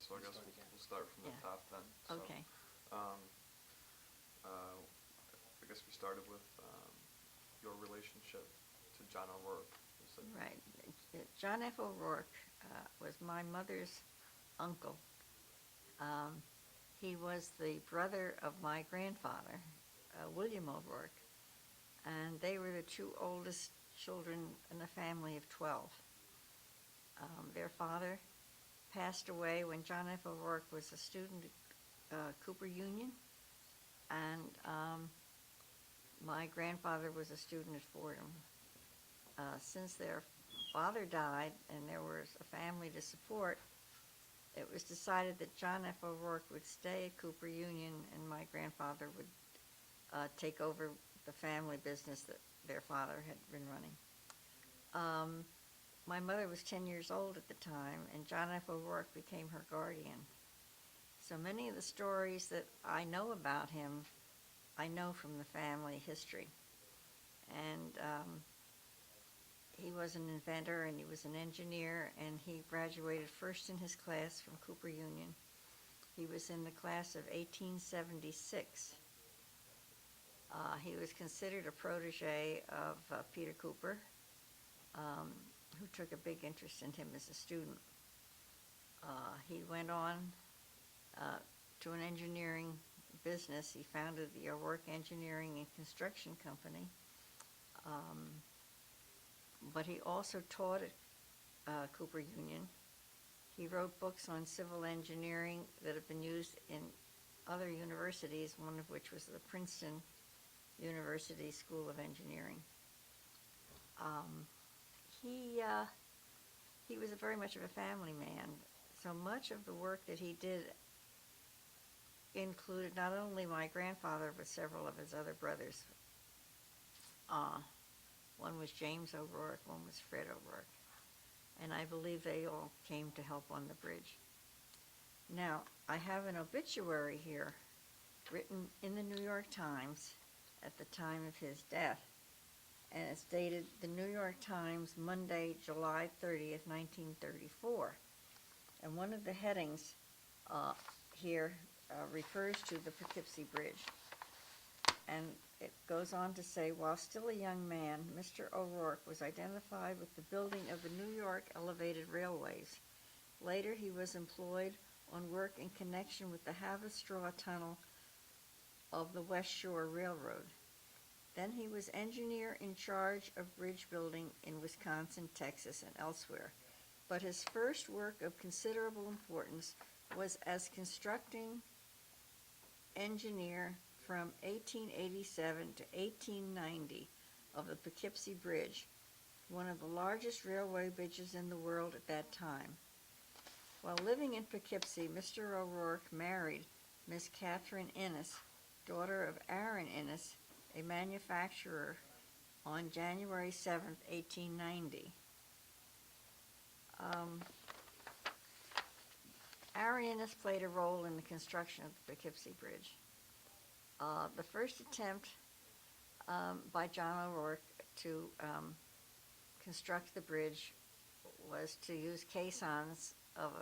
so I guess we'll start from the Yeah. top then. So, Okay. I guess we started with your relationship to John ORourke. Right. John F. ORourke was my mother's uncle. Um, he was the brother of my grandfather, William ORourke, and they were the two oldest children in a family of 12. Their father passed away when John F. ORourke was a student at Cooper Union, and my grandfather was a student at Fordham. Since their father died and there was a family to support, it was decided that John F. ORourke would stay at Cooper Union and my grandfather would take over the family business that their father had been running. My mother was 10 years old at the time, and John F. ORourke became her guardian. So many of the stories that I know about him, I know from the family history. And he was an inventor and he was an engineer, and he graduated first in his class from Cooper Union. He was in the class of 1876. He was considered a protege of Peter Cooper, who took a big interest in him as a student. He went on to an engineering business. He founded the ORourke Engineering and Construction Company. But he also taught at Cooper Union. He wrote books on civil engineering that have been used in other universities, one of which was the Princeton University School of Engineering. He was very much of a family man. So much of the work that he did included not only my grandfather, but several of his other brothers. One was James ORourke, one was Fred ORourke. And I believe they all came to help on the bridge. Now, I have an obituary here written in the New York Times at the time of his death. And it's dated the New York Times, Monday, July 30th, 1934. And one of the headings here refers to the Kipsee Bridge. And it goes on to say, while still a young man, Mr. ORourke was identified with the building of the New York elevated railways. Later, he was employed on work in connection with the Haverstraw Tunnel of the West Shore Railroad. Then he was engineer in charge of bridge building in Wisconsin, Texas, and elsewhere. But his first work of considerable importance was as constructing engineer from 1887 to 1890 of the Kipsee Bridge, one of the largest railway bridges in the world at that time. While living in Poughkeepsie, Mr. ORourke married Miss Catherine Innes, daughter of Aaron Innes, a manufacturer, on January 7, 1890. Aaron Innes played a role in the construction of the Kipsee Bridge. The first attempt by John ORourke to construct the bridge was to use caissons of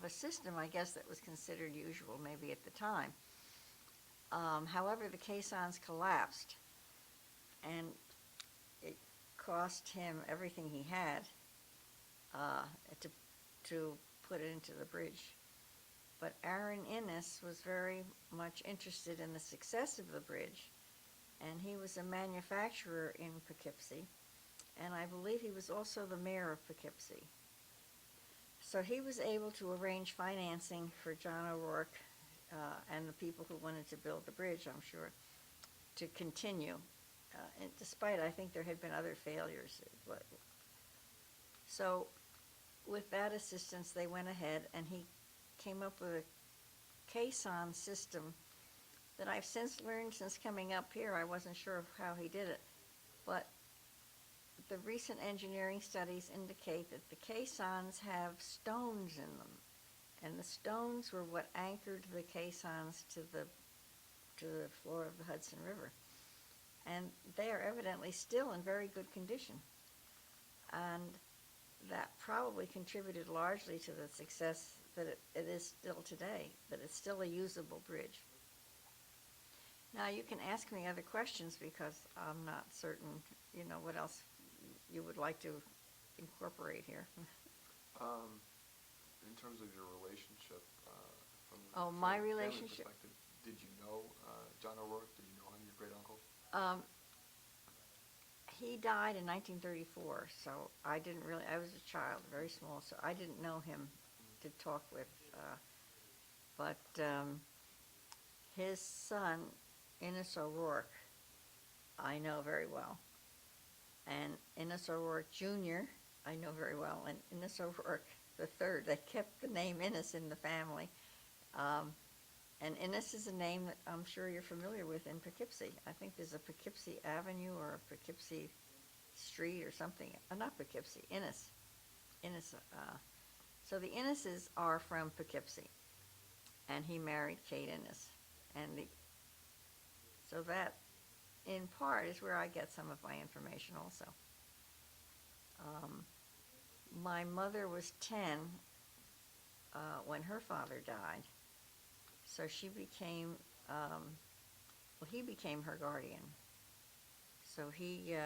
a system, I guess, that was considered usual maybe at the time. However, the caissons collapsed, and it cost him everything he had to put it into the bridge. But Aaron Innes was very much interested in the success of the bridge, and he was a manufacturer in Poughkeepsie, and I believe he was also the mayor of Poughkeepsie. So he was able to arrange financing for John ORourke and the people who wanted to build the bridge, I'm sure, to continue, and despite, I think, there had been other failures. So with that assistance, they went ahead, and he came up with a caisson system that I've since learned since coming up here. I wasn't sure of how he did it, but the recent engineering studies indicate that the caissons have stones in them, and the stones were what anchored the caissons to the floor of the Hudson River. And they are evidently still in very good condition. And that probably contributed largely to the success that it is still today, that it's still a usable bridge. Now, you can ask me other questions because I'm not certain, what else you would like to incorporate here. In terms of your relationship, from Oh, from my a family relationship? perspective, did you know John ORourke? Did you know him, your great uncle? He died in 1934, so I was a child, very small, so I didn't know him to talk with. But his son, Innes ORourke, I know very well. And Innes ORourke Jr., I know very well. And Innes ORourke the third, they kept the name Innes in the family. And Innes is a name that I'm sure you're familiar with in Poughkeepsie. I think there's a Poughkeepsie Avenue or a Poughkeepsie Street or something. Not Poughkeepsie, Innes. So the Inneses are from Poughkeepsie. And he married Kate Innes. So that, in part, is where I get some of my information also. My mother was 10 when her father died. So she became, he became her guardian. So he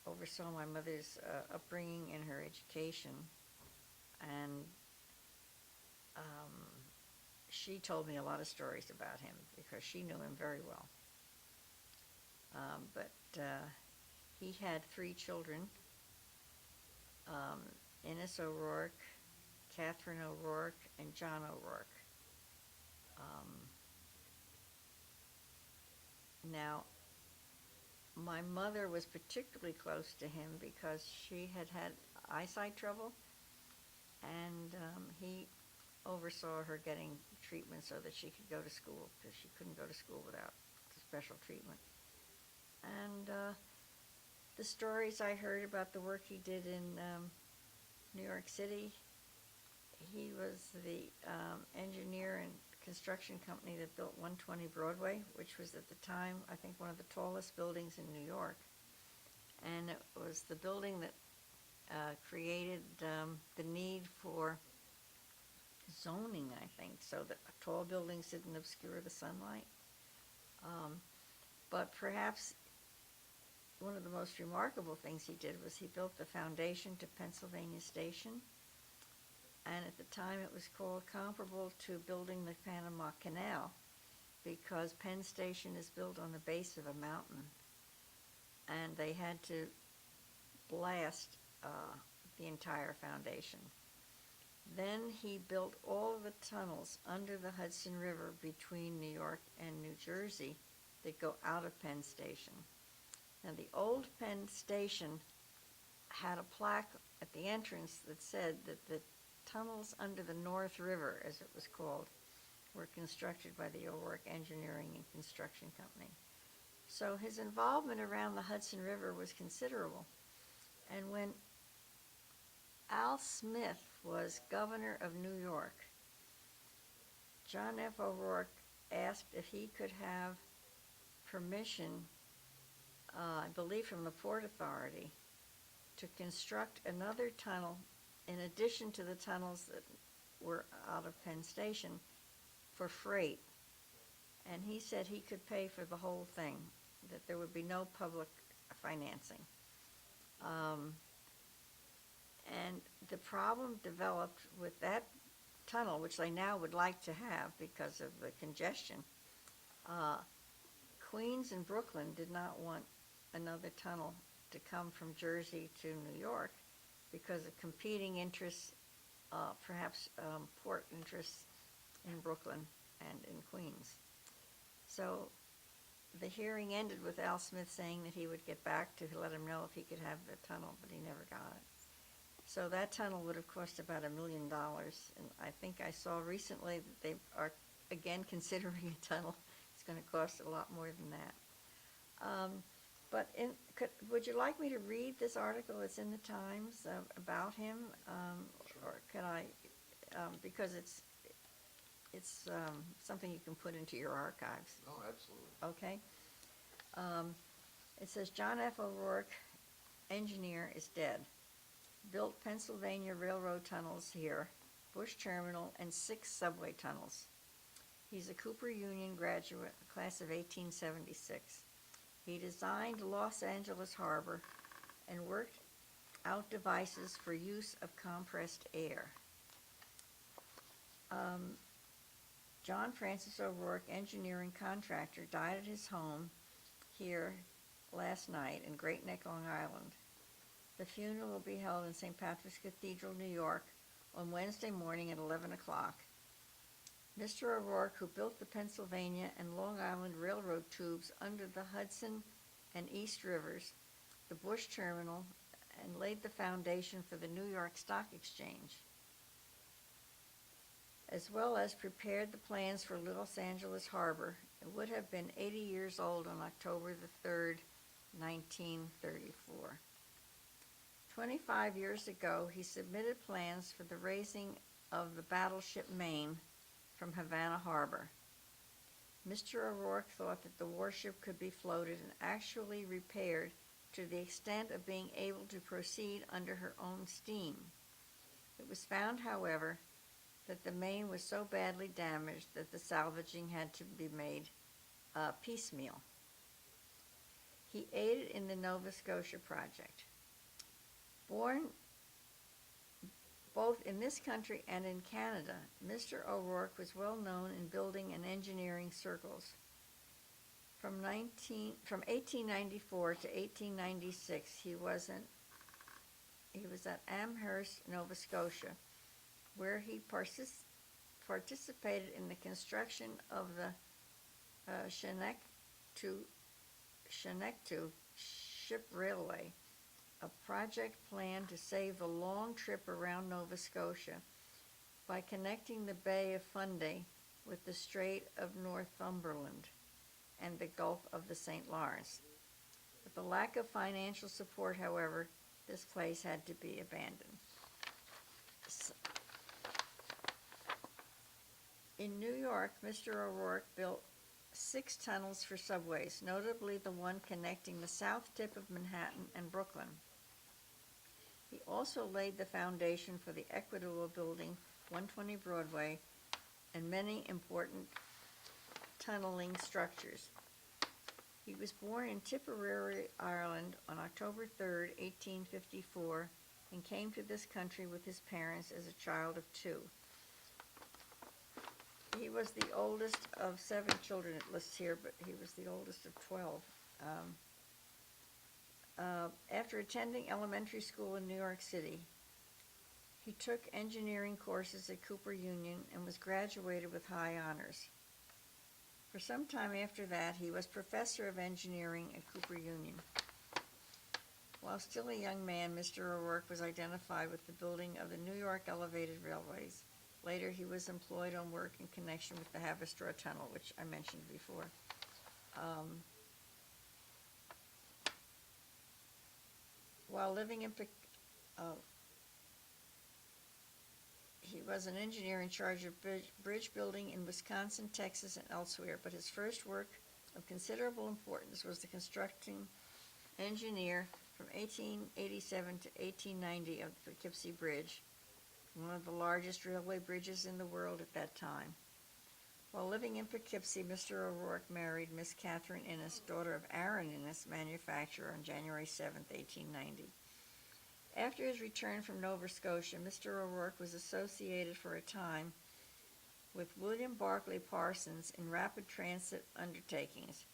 oversaw my mother's upbringing and her education. And she told me a lot of stories about him because she knew him very well. But he had 3 children, Innes ORourke, Catherine ORourke, and John ORourke. Now, my mother was particularly close to him because she had eyesight trouble, and he oversaw her getting treatment so that she could go to school, because she couldn't go to school without special treatment. And the stories I heard about the work he did in New York City, he was the engineer and construction company that built 120 Broadway, which was at the time, I think, one of the tallest buildings in New York. And it was the building that created the need for zoning, I think, so that tall buildings didn't obscure the sunlight. But perhaps one of the most remarkable things he did was he built the foundation to Pennsylvania Station. And at the time it was called comparable to building the Panama Canal, because Penn Station is built on the base of a mountain. And they had to blast the entire foundation. Then he built all of the tunnels under the Hudson River between New York and New Jersey that go out of Penn Station. Now, the old Penn Station had a plaque at the entrance that said that the tunnels under the North River, as it was called, were constructed by the ORourke Engineering and Construction Company. So his involvement around the Hudson River was considerable. And when Al Smith was governor of New York, John F. ORourke asked if he could have permission, I believe from the Port Authority, to construct another tunnel in addition to the tunnels that were out of Penn Station for freight. And he said he could pay for the whole thing, that there would be no public financing. And the problem developed with that tunnel, which they now would like to have because of the congestion. Queens and Brooklyn did not want another tunnel to come from Jersey to New York because of competing interests, perhaps port interests in Brooklyn and in Queens. So the hearing ended with Al Smith saying that he would get back to let him know if he could have the tunnel, but he never got it. So that tunnel would have cost about $1 million, and I think I saw recently that they are again considering a tunnel. It's going to cost a lot more than that. But would you like me to read this article that's in the Times about him, Sure. or can I? Because it's something you can put into your archives. Oh, absolutely. Okay. It says John F. ORourke, engineer, is dead. built Pennsylvania Railroad tunnels here, Bush Terminal, and 6 subway tunnels. He's a Cooper Union graduate, class of 1876. He designed Los Angeles Harbor and worked out devices for use of compressed air. John Francis ORourke, engineering contractor, died at his home here last night in Great Neck, Long Island. The funeral will be held in St. Patrick's Cathedral, New York, on Wednesday morning at 11 o'clock. Mr. ORourke, who built the Pennsylvania and Long Island Railroad tubes under the Hudson and East Rivers, the Bush Terminal, and laid the foundation for the New York Stock Exchange, as well as prepared the plans for Los Angeles Harbor. It would have been 80 years old on October the 3rd, 1934. 25 years ago, he submitted plans for the raising of the battleship Maine from Havana Harbor. Mr. ORourke thought that the warship could be floated and actually repaired to the extent of being able to proceed under her own steam. It was found, however, that the Maine was so badly damaged that the salvaging had to be made piecemeal. He aided in the Nova Scotia project. Born both in this country and in Canada, Mr. ORourke was well known in building and engineering circles. From 1894 to 1896, he was at Amherst, Nova Scotia, where he participated in the construction of the Schenectady Ship Railway, a project planned to save the long trip around Nova Scotia by connecting the Bay of Fundy with the Strait of Northumberland and the Gulf of the St. Lawrence. With the lack of financial support, however, this place had to be abandoned. In New York, Mr. ORourke built 6 tunnels for subways, notably the one connecting the south tip of Manhattan and Brooklyn. He also laid the foundation for the Equitable Building, 120 Broadway, and many important tunneling structures. He was born in Tipperary, Ireland on October 3, 1854, and came to this country with his parents as a child of 2. He was the oldest of 7 children, it lists here, but he was the oldest of 12. After attending elementary school in New York City, he took engineering courses at Cooper Union and was graduated with high honors. For some time after that, he was professor of engineering at Cooper Union. While still a young man, Mr. ORourke was identified with the building of the New York Elevated Railways. Later, he was employed on work in connection with the Haverstraw Tunnel, which I mentioned before. While living in he was an engineer in charge of bridge building in Wisconsin, Texas, and elsewhere, but his first work of considerable importance was the constructing engineer from 1887 to 1890 of the Kipsee Bridge, one of the largest railway bridges in the world at that time. While living in Poughkeepsie, Mr. ORourke married Miss Catherine Innes, daughter of Aaron Innes, manufacturer, on January 7, 1890. After his return from Nova Scotia, Mr. ORourke was associated for a time with William Barclay Parsons in rapid transit undertakings.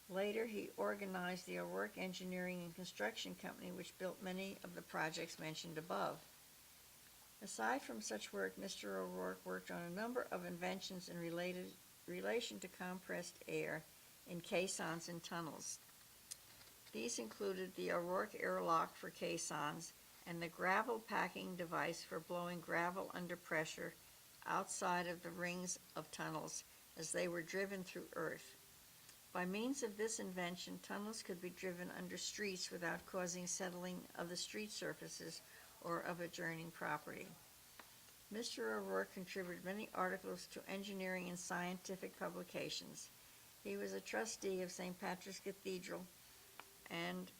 Later, he organized the ORourke Engineering and Construction Company, which built many of the projects mentioned above. Aside from such work, Mr. ORourke worked on a number of inventions in relation to compressed air in caissons and tunnels. These included the ORourke airlock for caissons and the gravel packing device for blowing gravel under pressure outside of the rings of tunnels as they were driven through earth. By means of this invention, tunnels could be driven under streets without causing settling of the street surfaces or of adjoining property. Mr. ORourke contributed many articles to engineering and scientific publications. He was a trustee of St. Patrick's Cathedral and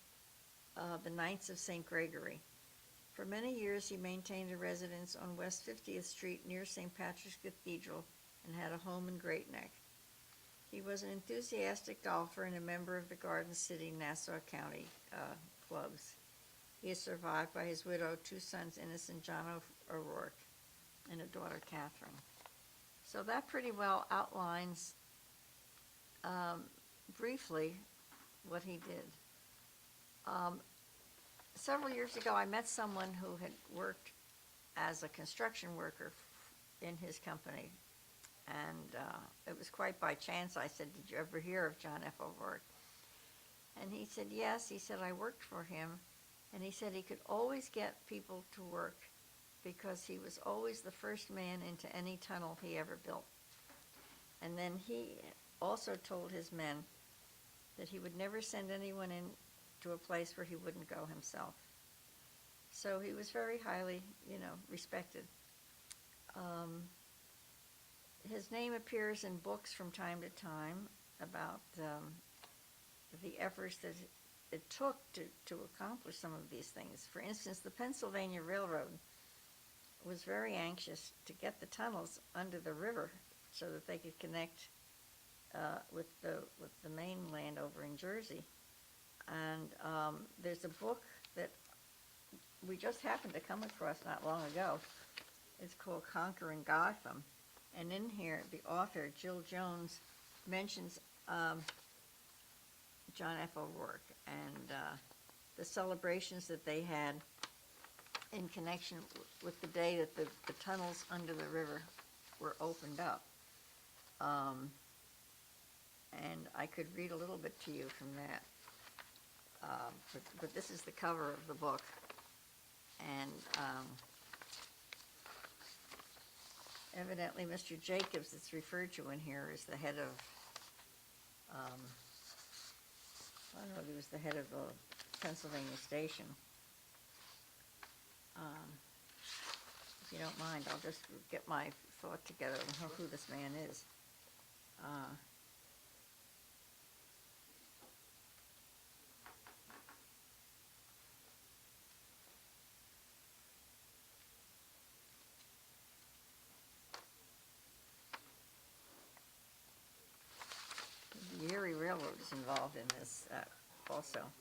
the Knights of St. Gregory. For many years, he maintained a residence on West 50th Street near St. Patrick's Cathedral and had a home in Great Neck. He was an enthusiastic golfer and a member of the Garden City, Nassau County clubs. He is survived by his widow, two sons, Innocent John ORourke, and a daughter, Catherine. So that pretty well outlines briefly what he did. Several years ago, I met someone who had worked as a construction worker in his company, and it was quite by chance. I said, "Did you ever hear of John F. ORourke?" And he said, "Yes." He said, "I worked for him," and he said he could always get people to work because he was always the first man into any tunnel he ever built. And then he also told his men that he would never send anyone into a place where he wouldn't go himself. So he was very highly, respected. His name appears in books from time to time about the efforts that it took to accomplish some of these things. For instance, the Pennsylvania Railroad was very anxious to get the tunnels under the river so that they could connect with the mainland over in Jersey. And there's a book that we just happened to come across not long ago. It's called Conquering Gotham. And in here, the author, Jill Jones, mentions John F. ORourke and the celebrations that they had in connection with the day that the tunnels under the river were opened up. And I could read a little bit to you from that. But this is the cover of the book. And evidently Mr. Jenkins that's referred to in here is the head of, I don't know if he was the head of the Pennsylvania station. If you don't mind, I'll just get my thought together on who this man is. The Erie Railroad is involved in this also.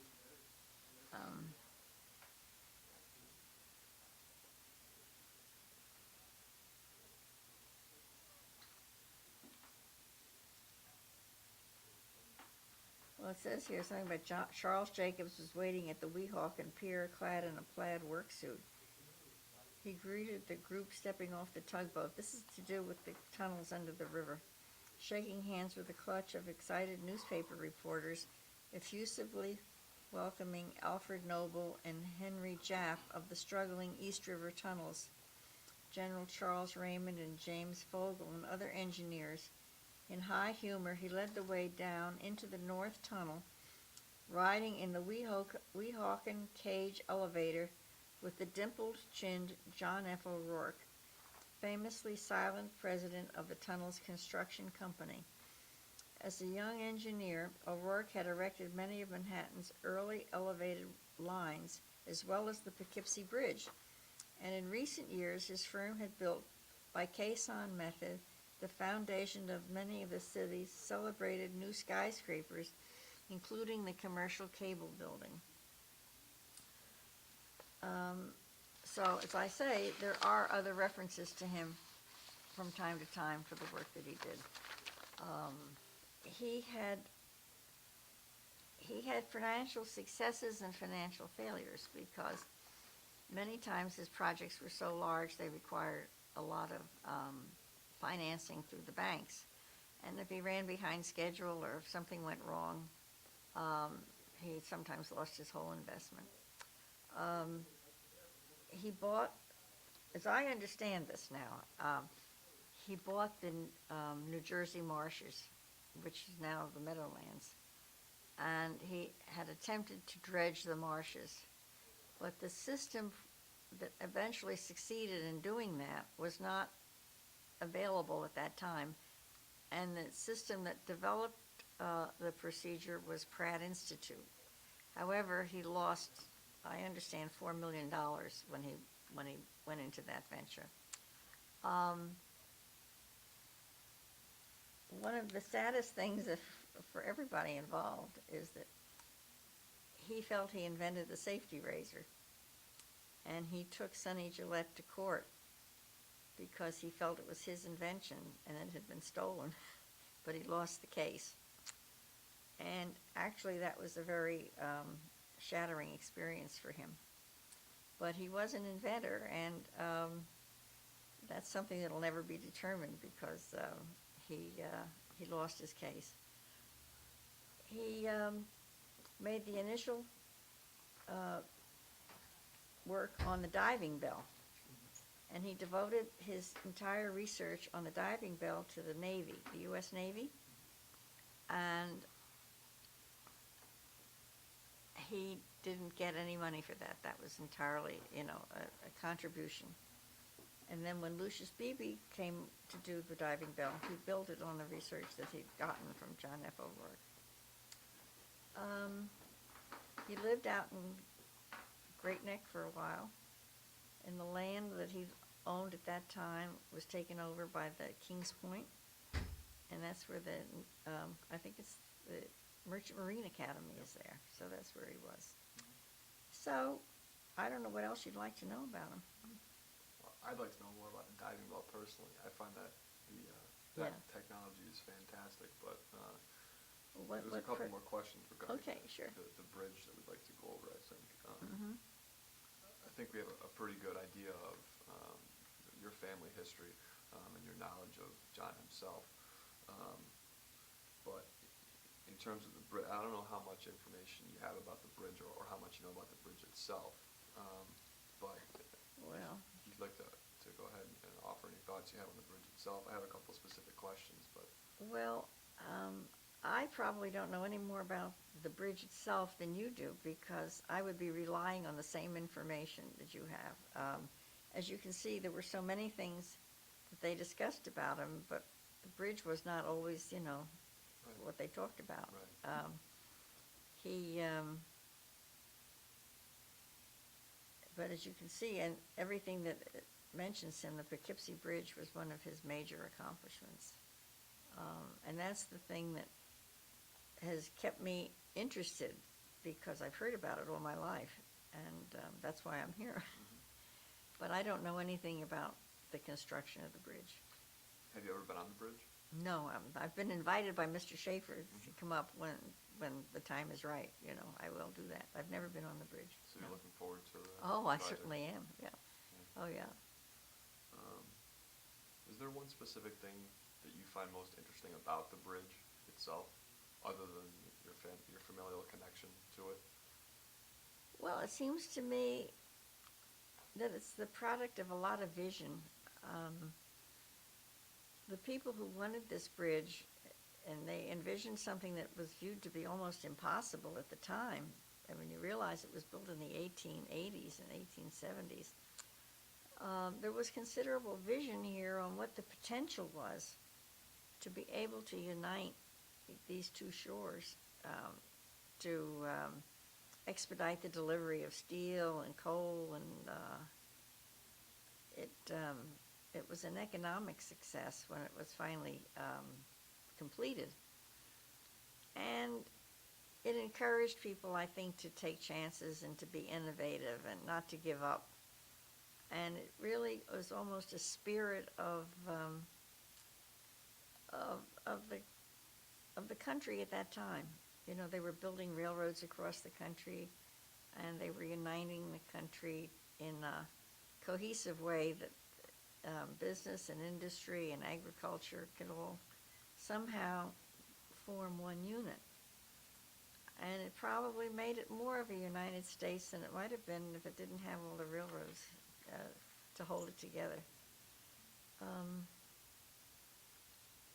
Well, it says here something about Charles Jacobs was waiting at the Weehawken Pier clad in a plaid work suit. He greeted the group stepping off the tugboat. This is to do with the tunnels under the river. Shaking hands with a clutch of excited newspaper reporters, effusively welcoming Alfred Noble and Henry Japp of the struggling East River tunnels, General Charles Raymond and James Fogle and other engineers. In high humor, he led the way down into the North Tunnel, riding in the Weehawken cage elevator with the dimpled-chinned John F. ORourke, famously silent president of the tunnel's construction company. As a young engineer, ORourke had erected many of Manhattan's early elevated lines, as well as the Kip Sea Bridge, and in recent years his firm had built, by caisson method, the foundation of many of the city's celebrated new skyscrapers, including the commercial cable building. So, as I say, there are other references to him from time to time for the work that he did. He had financial successes and financial failures because many times his projects were so large they required a lot of financing through the banks. And if he ran behind schedule or if something went wrong, he sometimes lost his whole investment. He bought, as I understand this now, he bought the New Jersey marshes, which is now the Meadowlands, and he had attempted to dredge the marshes. But the system that eventually succeeded in doing that was not available at that time, and the system that developed the procedure was Pratt Institute. However, he lost I understand, $4 million when he went into that venture. One of the saddest things for everybody involved is that he felt he invented the safety razor, and he took Sonny Gillette to court because he felt it was his invention and it had been stolen, but he lost the case. And actually that was a very shattering experience for him. But he was an inventor, and that's something that'll never be determined because he lost his case. He made the initial work on the diving bell, and he devoted his entire research on the diving bell to the Navy, the U.S. Navy, and he didn't get any money for that. That was entirely, a contribution. And then when Lucius Beebe came to do the diving bell, he built it on the research that he'd gotten from John F ORourke. He lived out in Great Neck for a while, and the land that he owned at that time was taken over by the Kings Point, and that's where I think it's the Merchant Marine Academy is there, so that's where he was. So, I don't know what else you'd like to know about him. Well, I'd like to know more about the diving bell personally. I find that that technology is fantastic, but there's a couple more questions regarding the bridge that we'd like to go over, I think. I think we have a pretty good idea of your family history and your knowledge of John himself. But in terms of the bridge, I don't know how much information you have about the bridge or how much you know about the bridge itself. But if you'd like to go ahead and offer any thoughts you have on the bridge itself. I have a couple specific questions, but... Well, I probably don't know any more about the bridge itself than you do, because I would be relying on the same information that you have. As you can see, there were so many things that they discussed about him, but the bridge was not always, what they talked about. Right. But as you can see, and everything that mentions him, the Kipsee Bridge was one of his major accomplishments. And that's the thing that has kept me interested, because I've heard about it all my life, and that's why I'm here. But I don't know anything about the construction of the bridge. Have you ever been on the bridge? No, I've been invited by Mr. Schaefer to come up when the time is right. I will do that. I've never been on the bridge. So you're looking forward to the Oh, I project? certainly am, yeah. Oh, yeah. Is there one specific thing that you find most interesting about the bridge itself, other than your familial connection to it? Well, it seems to me that it's the product of a lot of vision. The people who wanted this bridge, and they envisioned something that was viewed to be almost impossible at the time. And when you realize it was built in the 1880s and 1870s, there was considerable vision here on what the potential was to be able to unite these two shores, to expedite the delivery of steel and coal, and it was an economic success when it was finally completed. And it encouraged people, I think, to take chances and to be innovative and not to give up. And it really was almost a spirit of the country at that time. They were building railroads across the country, and they were uniting the country in a cohesive way that business and industry and agriculture could all somehow form one unit. And it probably made it more of a United States than it might have been if it didn't have all the railroads to hold it together.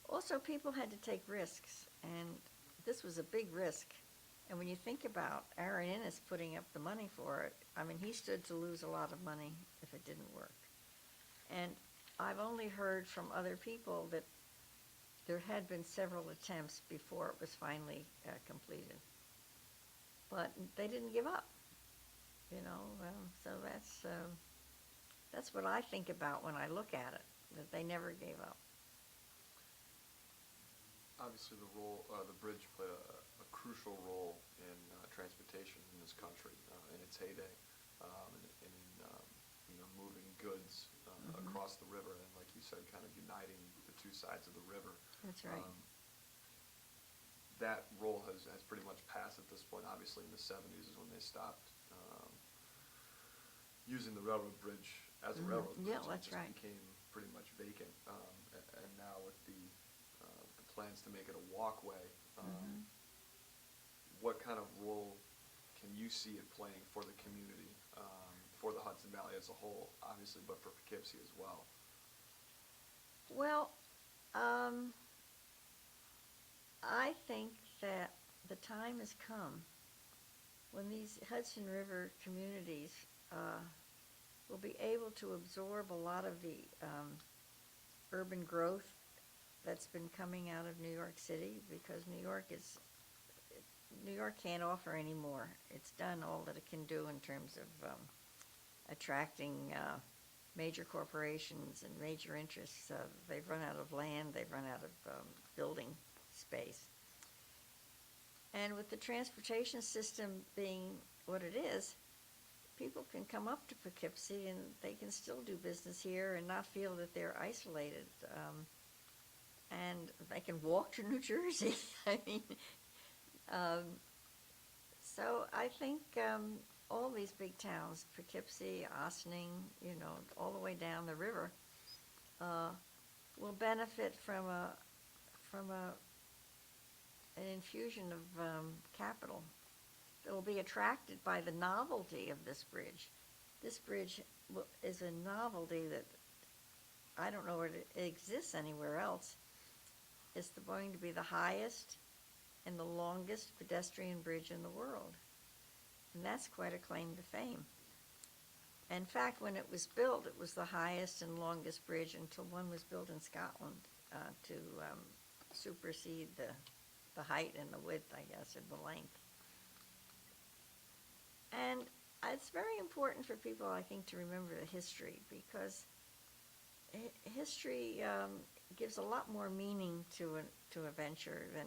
Also, people had to take risks, and this was a big risk. And when you think about Aaron Innes putting up the money for it, he stood to lose a lot of money if it didn't work. And I've only heard from other people that there had been several attempts before it was finally completed. But they didn't give up. So that's what I think about when I look at it, that they never gave up. Obviously, the bridge played a crucial role in transportation in this country in its heyday, and in moving goods across the river, and like you said, kind of uniting the two sides of the river. That's right. That role has pretty much passed at this point. Obviously, in the 70s is when they stopped using the railroad bridge as a railroad bridge. Yeah, that's right. It just became pretty much vacant. And now with the plans to make it a walkway, what kind of role can you see it playing for the community, for the Hudson Valley as a whole, obviously, but for Poughkeepsie as well? Well, I think that the time has come when these Hudson River communities will be able to absorb a lot of the urban growth that's been coming out of New York City, because New York can't offer any more. It's done all that it can do in terms of attracting major corporations and major interests. They've run out of land, they've run out of building space. And with the transportation system being what it is, people can come up to Poughkeepsie and they can still do business here and not feel that they're isolated. And they can walk to New Jersey. I mean, so I think all these big towns, Poughkeepsie, Ossining, all the way down the river, will benefit from an infusion of capital that will be attracted by the novelty of this bridge. This bridge is a novelty that I don't know where it exists anywhere else. It's going to be the highest and the longest pedestrian bridge in the world. And that's quite a claim to fame. In fact, when it was built, it was the highest and longest bridge until one was built in Scotland to supersede the height and the width, I guess, and the length. And it's very important for people, I think, to remember the history, because history gives a lot more meaning to a venture than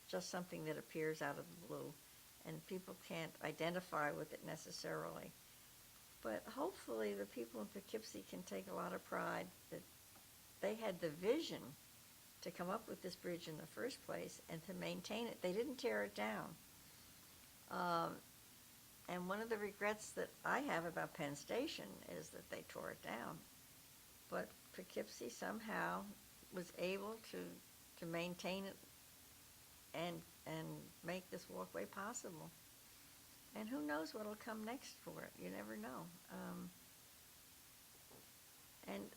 just something that appears out of the blue, and people can't identify with it necessarily. But hopefully the people in Poughkeepsie can take a lot of pride that they had the vision to come up with this bridge in the first place and to maintain it. They didn't tear it down. And one of the regrets that I have about Penn Station is that they tore it down. But Poughkeepsie somehow was able to maintain it and make this walkway possible. And who knows what'll come next for it? You never know. And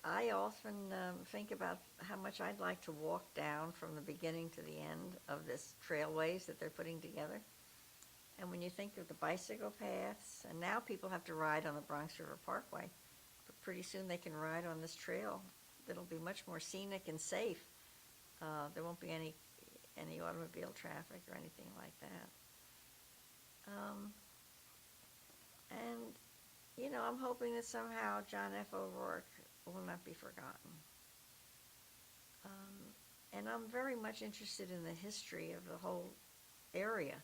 I often think about how much I'd like to walk down from the beginning to the end of this trailways that they're putting together. And when you think of the bicycle paths, and now people have to ride on the Bronx River Parkway, but pretty soon they can ride on this trail that'll be much more scenic and safe. There won't be any automobile traffic or anything like that. And I'm hoping that somehow John F ORourke will not be forgotten. And I'm very much interested in the history of the whole area.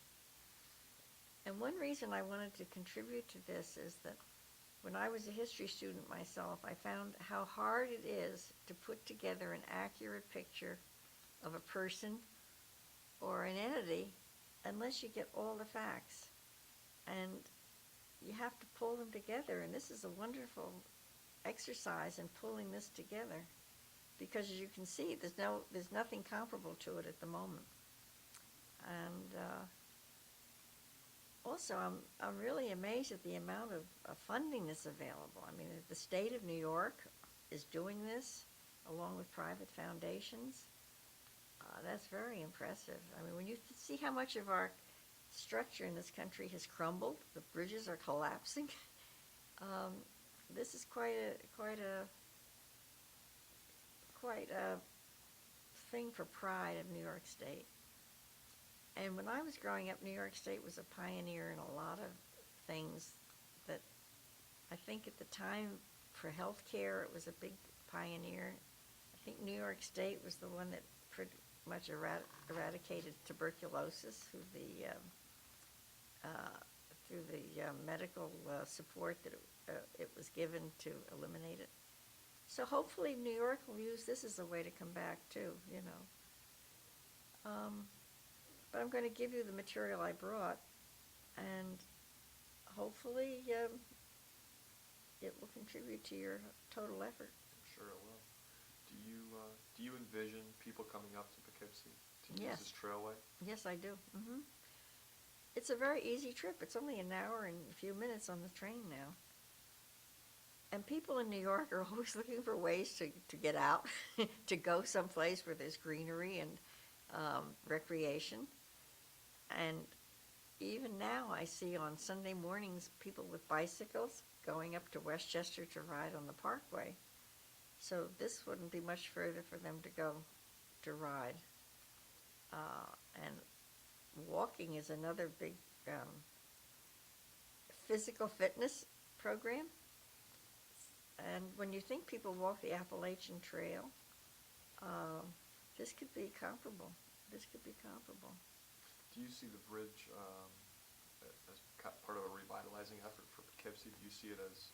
And one reason I wanted to contribute to this is that when I was a history student myself, I found how hard it is to put together an accurate picture of a person or an entity unless you get all the facts. And you have to pull them together, and this is a wonderful exercise in pulling this together, because as you can see, there's nothing comparable to it at the moment. And also, I'm really amazed at the amount of funding that's available. I mean, the state of New York is doing this along with private foundations. That's very impressive. I mean, when you see how much of our structure in this country has crumbled, the bridges are collapsing. This is quite a thing for pride of New York State. And when I was growing up, New York State was a pioneer in a lot of things think at the time for healthcare, it was a big pioneer. I think New York State was the one that pretty much eradicated tuberculosis through the medical support that it was given to eliminate it. So hopefully New York will use this as a way to come back too, you know. But I'm going to give you the material I brought, and hopefully it will contribute to your total effort. I'm sure it will. Do you envision people coming up to Poughkeepsie to use this trailway? Yes, I do. It's a very easy trip. It's only an hour and a few minutes on the train now. And people in New York are always looking for ways to get out, to go someplace where there's greenery and recreation. And even now I see on Sunday mornings people with bicycles going up to Westchester to ride on the Parkway. So this wouldn't be much further for them to go to ride. And walking is another big physical fitness program. And when you think people walk the Appalachian Trail, this could be comparable. Do you see the bridge as part of a revitalizing effort for Poughkeepsie? Do you see it as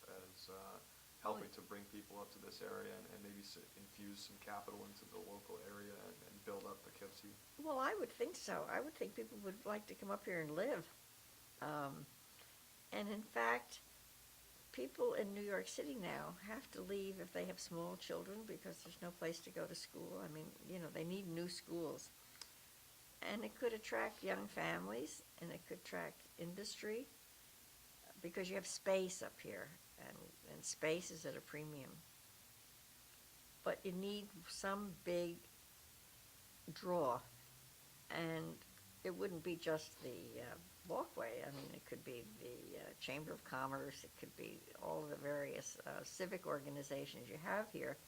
helping to bring people up to this area and maybe infuse some capital into the local area and build up Poughkeepsie? Well, I would think so. I would think people would like to come up here and live. And in fact, people in New York City now have to leave if they have small children because there's no place to go to school. I mean, you know, they need new schools. And it could attract young families, and it could attract industry, because you have space up here, and space is at a premium. But you need some big draw, and it wouldn't be just the Walkway. I mean, it could be the Chamber of Commerce, it could be all of the various civic organizations you have here.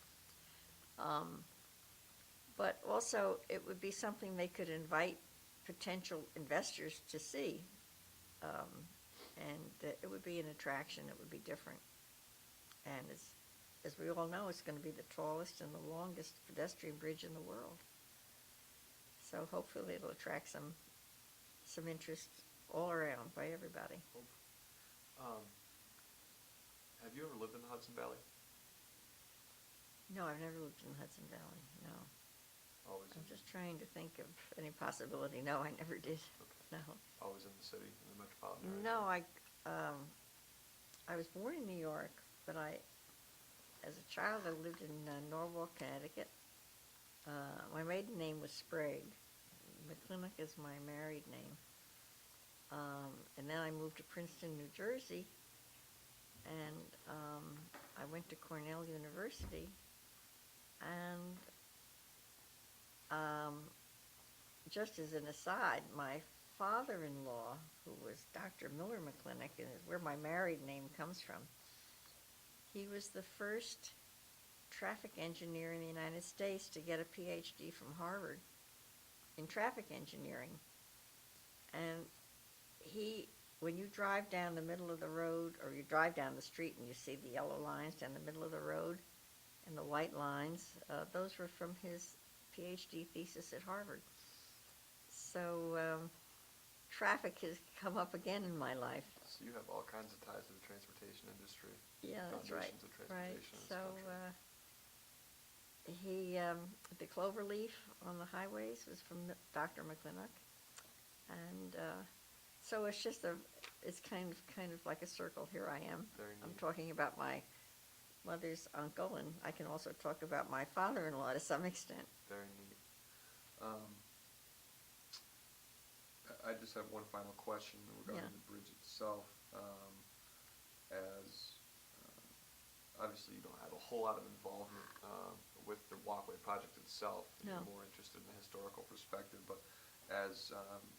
But also, it would be something they could invite potential investors to see. And it would be an attraction. It would be different. And as we all know, it's going to be the tallest and the longest pedestrian bridge in the world. So hopefully it'll attract some interest all around by everybody. Have you ever lived in the Hudson Valley? No, I've never lived in the Hudson Valley, no. I'm just trying to think of any possibility. No, I never did. Okay. No. Always in the city, in the metropolitan area? No, I was born in New York, but as a child, I lived in Norwalk, Connecticut. My maiden name was Sprague. McClintock is my married name. And then I moved to Princeton, New Jersey, and I went to Cornell University, and just as an aside, my father-in-law, who was Dr. Miller McClintock, and is where my married name comes from, he was the first traffic engineer in the United States to get a PhD from Harvard in traffic engineering. And when you drive down the middle of the road, or you drive down the street and you see the yellow lines down the middle of the road and the white lines, those were from his PhD thesis at Harvard. So traffic has come up again in my life. So you have all kinds of ties to the transportation industry. Yeah, that's right. Foundations of transportation in this so country. the cloverleaf on the highways was from Dr. McClintock, and so it's just it's kind of like a circle. Here I am. Very neat. I'm talking about my mother's uncle, and I can also talk about my father-in-law to some extent. Very neat. I just have one final question regarding the bridge itself. Obviously you don't have a whole lot of involvement with the Walkway project itself. No. You're more interested in the historical perspective, but as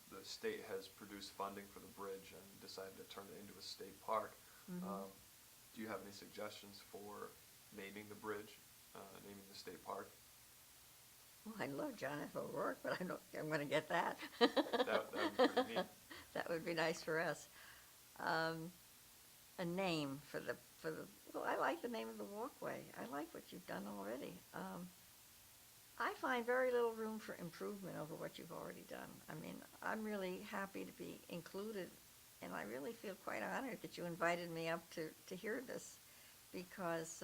the state has produced funding for the bridge and decided to turn it into a state park, do you have any suggestions for naming the bridge, naming the state park? Well, I love John F ORourke, but I don't think I'm going to get that. That would be pretty neat. That would be nice for us. a name for the, well, I like the name of the walkway. I like what you've done already. I find very little room for improvement over what you've already done. I mean, I'm really happy to be included, and I really feel quite honored that you invited me up to hear this, because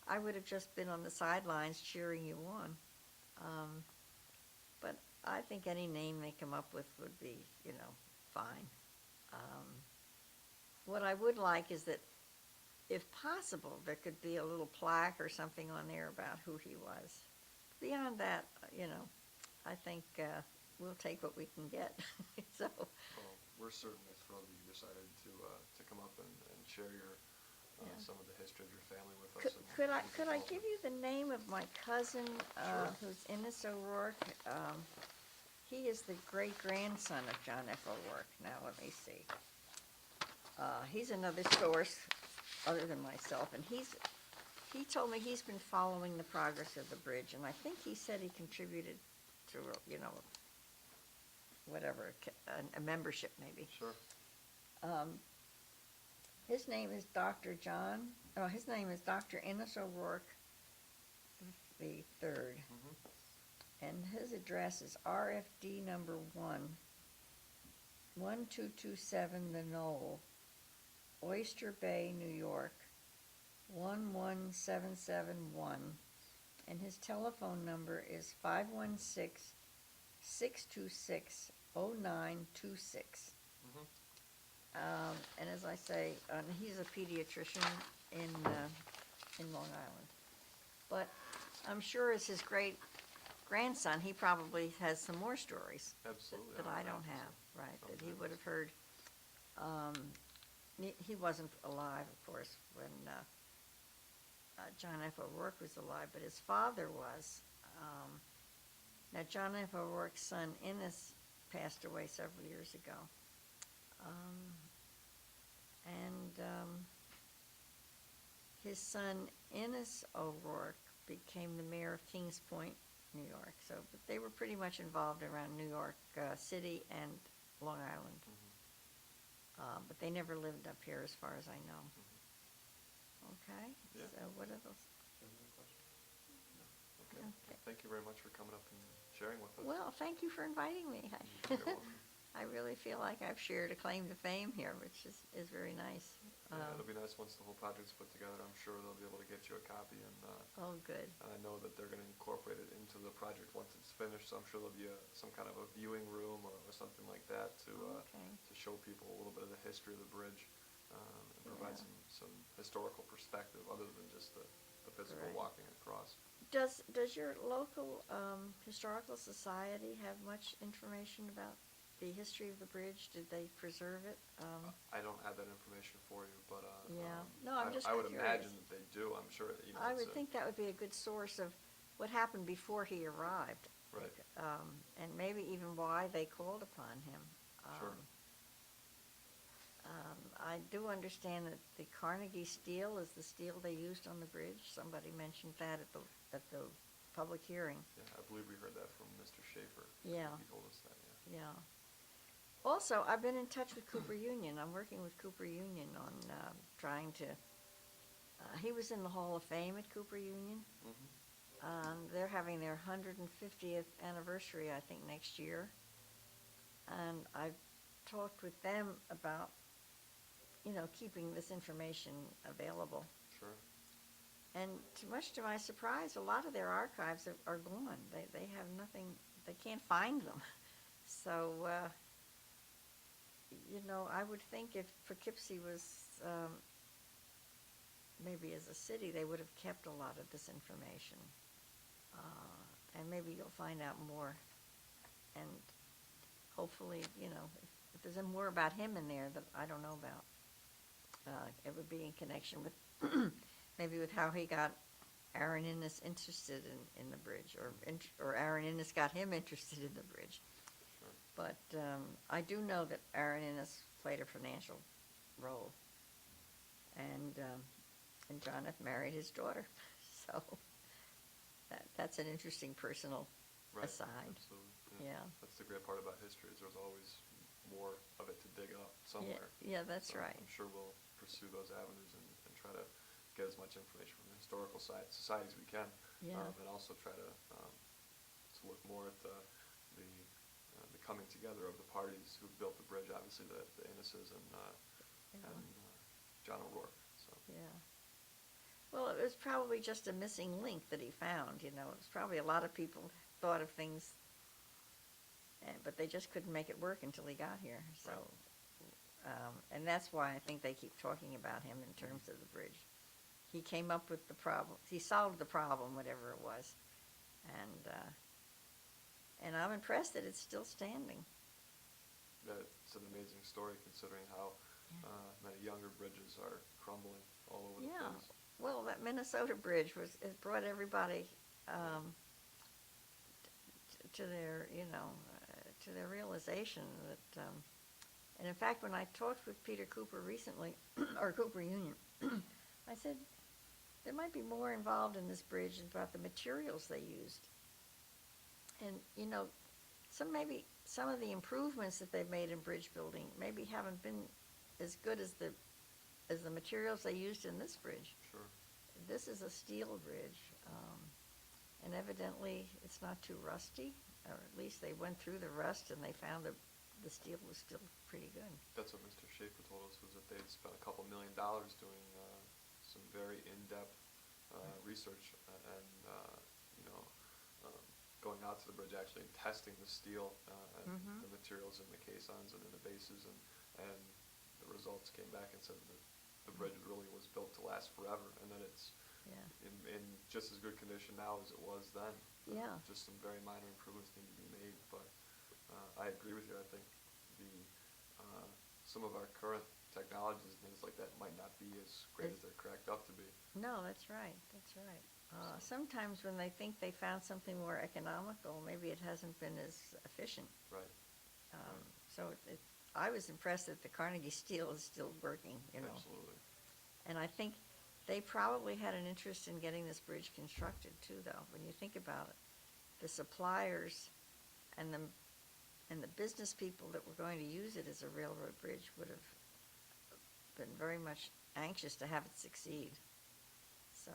I would have just been on the sidelines cheering you on. But I think any name they come up with would be, fine. What I would like is that, if possible, there could be a little plaque or something on there about who he was. Beyond that, I think we'll take what we can get. So. Well, we're certainly thrilled that you decided to come up and share your some of the history of your family with us. Could I give you the name of my cousin, Sure. who's Innes ORourke? He is the great-grandson of John F ORourke. Now, let me see. He's another source other than myself, and he told me he's been following the progress of the bridge, and I think he said he contributed to, whatever, a membership maybe. Sure. His name is Dr. Innes ORourke the third, and his address is RFD number 1227 The Knoll, Oyster Bay, New York, 11771, and his telephone number is 516-626-0926. And as I say, he's a pediatrician in Long Island. But I'm sure as his great-grandson, he probably has some more stories. Absolutely. That I don't have, right, that he would have heard. He wasn't alive, of course, when John F. ORourke was alive, but his father was. Now, John F. ORourke's son, Innes, passed away several years ago. His son, Innes ORourke, became the mayor of Kings Point, New York. So, but they were pretty much involved around New York City and Long Island. But they never lived up here, as far as I know. Okay? Yeah. So what are those? Any other questions? No. Okay. Okay. Thank you very much for coming up and sharing with us. Well, thank you for inviting me. You're welcome. I really feel like I've shared a claim to fame here, which is very nice. Yeah, it'll be nice once the whole project's put together. I'm sure they'll be able to get you a copy, and Oh, good. I know that they're going to incorporate it into the project once it's finished. So I'm sure there'll be some kind of a viewing room or something like that to Okay. to show people a little bit of the history of the bridge and provide Yeah. some historical perspective other than just the physical Right. walking across. Does your local historical society have much information about the history of the bridge? Did they preserve it? I don't have that information for you, but Yeah. No, I'm just I would curious. imagine that they do. I'm sure. I would think that would be a good source of what happened before he arrived. Right. And maybe even why they called upon him. Sure. I do understand that the Carnegie steel is the steel they used on the bridge. Somebody mentioned that at the public hearing. Yeah, I believe we heard that from Mr. Schaefer. Yeah. He told us that. Yeah. Yeah. Also, I've been in touch with Cooper Union. I'm working with Cooper Union on trying to. He was in the Hall of Fame at Cooper Union. They're having their 150th anniversary, I think, next year. And I've talked with them about, keeping this information available. Sure. And much to my surprise, a lot of their archives are gone. They have nothing. They can't find them. So, I would think if Poughkeepsie was maybe as a city, they would have kept a lot of this information. And maybe you'll find out more. And hopefully, if there's more about him in there that I don't know about, it would be in connection with maybe with how he got Aaron Innes interested in the bridge, or Aaron Innes got him interested in the bridge. Sure. But I do know that Aaron Innes played a financial role, and John F. married his daughter, so that's an interesting personal Right. aside. Absolutely. Yeah. That's the great part about history is there's always more of it to dig up somewhere. Yeah, that's So right. I'm sure we'll pursue those avenues and try to get as much information from the historical society as we can. Yeah. And also try to look more at the coming together of the parties who built the bridge, obviously the Inneses and John ORourke. So. Yeah. Well, it was probably just a missing link that he found, you know. It was probably a lot of people thought of things, but they just couldn't make it work until he got here. So, and that's why I think they keep talking about him in terms of the bridge. He came up with the problem. He solved the problem, whatever it was, and I'm impressed that it's still standing. It's an amazing story considering how many younger bridges are crumbling all over the place. Well, that Minnesota bridge it brought everybody to their, to their realization that, and in fact, when I talked with Peter Cooper recently, or Cooper Union, I said, there might be more involved in this bridge about the materials they used. And, some of the improvements that they've made in bridge building maybe haven't been as good as the materials they used in this bridge. Sure. This is a steel bridge, and evidently it's not too rusty, or at least they went through the rust and they found that the steel was still pretty good. That's what Mr. Schaefer told us, was that they'd spent a couple $1 million doing some very in-depth research and going out to the bridge, actually testing the steel and the materials in the caissons and in the bases, and the results came back and said that the bridge really was built to last forever, and that it's in just as good condition now as it was then. Just some very minor improvements need to be made, but I agree with you. I think some of our current technologies and things like that might not be as great as they're cracked up to be. No, that's right. That's right. Sometimes when they think they found something more economical, maybe it hasn't been as efficient. Right. So I was impressed that the Carnegie steel is still working, Absolutely. And I think they probably had an interest in getting this bridge constructed too, though. When you think about it, the suppliers and the business people that were going to use it as a railroad bridge would have been very much anxious to have it succeed. So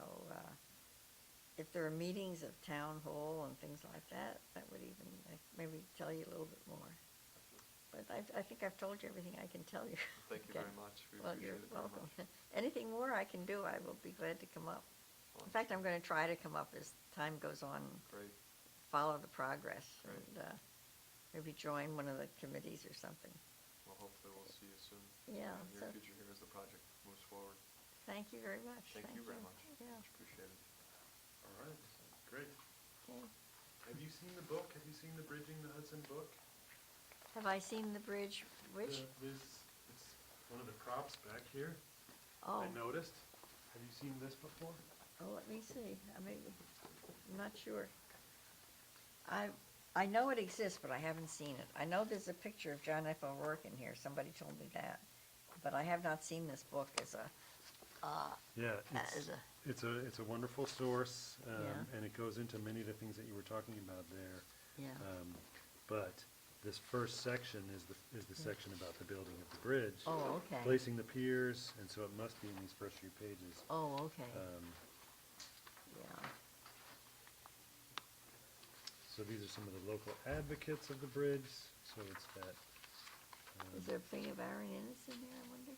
if there are meetings at town hall and things like that, that would even maybe tell you a little bit more. But I think I've told you everything I can tell you. Thank you very much. We Well, appreciate you're it very welcome. much. Anything more I can do, I will be glad to come up. In fact, I'm going to try to come up as time goes on. Great. Follow the progress. Great. And maybe join one of the committees or something. Well, hopefully we'll see you soon. Yeah. In the near future here as the project moves forward. Thank you very much. Thank you very much. Yeah. Much appreciated. All right, great. Okay. Have you seen the book? Have you seen the Bridging the Hudson book? Have I seen the bridge? Which? It's one of the props back here. Oh. I noticed. Have you seen this before? Oh, let me see. I'm not sure. I know it exists, but I haven't seen it. I know there's a picture of John F ORourke in here. Somebody told me that, but I have not seen this book as a. Yeah, as a. it's a wonderful source, Yeah. and it goes into many of the things that you were talking about there. Yeah. But this first section is the section about the building of the bridge. Oh, okay. Placing the piers, and so it must be in these first few pages. Oh, okay. Yeah. So these are some of the local advocates of the bridge. So it's that. Is there a thing of Aaron Innes in there, I wonder?